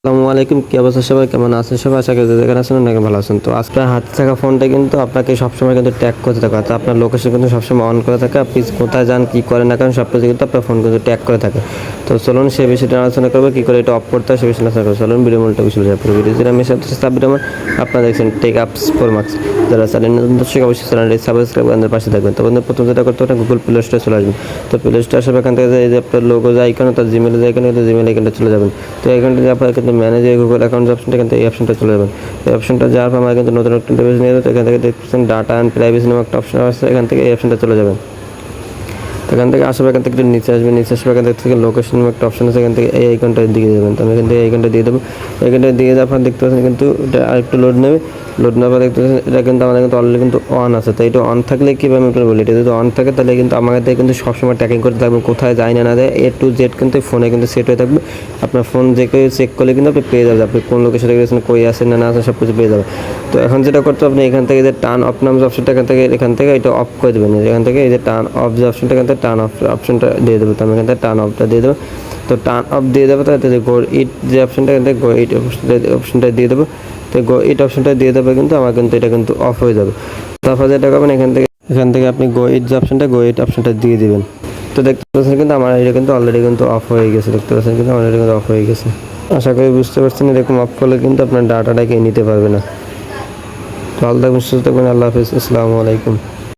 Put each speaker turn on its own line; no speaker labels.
আসসালামু আলাইকুম, কি অবস্থা সবাই? কেমন আছেন সবাই? আশা করি যেখানে আছেন অনেক ভালো আছেন। তো আজকে হাতে থাকা ফোনটা কিন্তু আপনাকে সবসময় কিন্তু ট্যাগ করতে থাকে, অর্থাৎ আপনার লোকেশন কিন্তু সবসময় অন করে থাকে। আপনি কোথায় যান, কী করেন না কারণ সব কিছু কিন্তু আপনার ফোন কিন্তু ট্যাগ করে থাকে। তো চলুন সেই বিষয়টা আলোচনা করবো, কী করে এটা অফ করতে হয় সে বিষয়ে আলোচনা করবো। চলুন ভিডিও মূলটা বিষয় যায় পুরো ভিডিও আমি সাবমিট আমার আপনারা দেখছেন টেক আপস ফর মার্কস। যারা চ্যানেল নতুন দর্শক অবশ্যই চ্যানেলটি সাবস্ক্রাইব করে পাশে থাকবেন। তো বন্ধু প্রথম যেটা করতে হবে গুগল প্লে স্টোরে চলে আসবেন। তো প্লে স্টোরে আসার এখান থেকে এই যে আপনার লোগো যায় আইকন, তার জিমেলে যায় আইকন, জিমেল আইকনটা চলে যাবেন। তো এখানটা আপনারা কিন্তু ম্যানেজ গুগল অ্যাকাউন্ট অপশনটা কিন্তু এই অপশনটা চলে যাবেন। এই অপশনটা যাওয়ার পর আমরা কিন্তু নতুন একটা ইন্টারফেস নিয়ে যাবো। এখান থেকে দেখছেন ডাটা অ্যান্ড প্রাইভেসি নামে একটা অপশন আছে, এখান থেকে এই অপশনটা চলে যাবেন। এখান থেকে আসবে, এখান থেকে একটু নিচে আসবে, নিচে আসবে এখান থেকে লোকেশন একটা অপশন আছে, এখান থেকে এই আইকনটা দিকে যাবেন। তো আমি এখান থেকে এই আইকনটা দিয়ে দেবো। এইখানটা দিয়ে যাওয়ার পর দেখতে পাচ্ছেন কিন্তু এটা আরেকটু লোড নেবে। লোড নেওয়ার পর দেখতে পাচ্ছেন এটা কিন্তু আমাদের কিন্তু অলরেডি কিন্তু অন আছে। তো এটা অন থাকলে কীভাবে আমি আপনার বলি, এটা যদি অন থাকে তাহলে কিন্তু আমাদের কিন্তু সবসময় ট্র্যাকিং করতে থাকবে, কোথায় যায় না যায় A to Z কিন্তু ফোনে কিন্তু সেট হয়ে থাকবে। আপনার ফোন যে কেউ চেক করলে কিন্তু আপনি পেয়ে যাবেন, আপনি কোন লোকেশনে গেছেন, কই আসেন না আসেন সব কিছু পেয়ে যাবেন। তো এখন যেটা করতে আপনি এখান থেকে যে টার্ন অফ নাম যে অপশনটা এখান থেকে এটা অফ করে দেবেন। এখান থেকে এই যে টার্ন অফ যে অপশনটা এখান থেকে টার্ন অফ অপশনটা দিয়ে দেবো। তো আমি এখান থেকে টার্ন অফটা দিয়ে দেবো। তো টার্ন অফ দিয়ে দেবো, তাতে গো ইট যে অপশনটা এখান থেকে গো ইট অপশনটা দিয়ে দেবো। তো গো ইট অপশনটা দিয়ে দেবে কিন্তু আমার কিন্তু এটা কিন্তু অফ হয়ে যাবে। তারপর যেটা করবেন এখান থেকে আপনি গো ইট যে অপশনটা গো ইট অপশনটা দিয়ে দিবেন। তো দেখতে পাচ্ছেন কিন্তু আমার এটা কিন্তু অলরেডি কিন্তু অফ হয়ে গেছে। দেখতে পাচ্ছেন কিন্তু আমার এটা কিন্তু অফ হয়ে গেছে। আশা করি বুঝতে পারছেন, এরকম অফ করলে কিন্তু আপনার ডাটাটা কে নিতে পারবে না। তো আল্লাহ সুস্থ থাকবেন। আল্লাহ হাফিজ, আসসালামু আলাইকুম।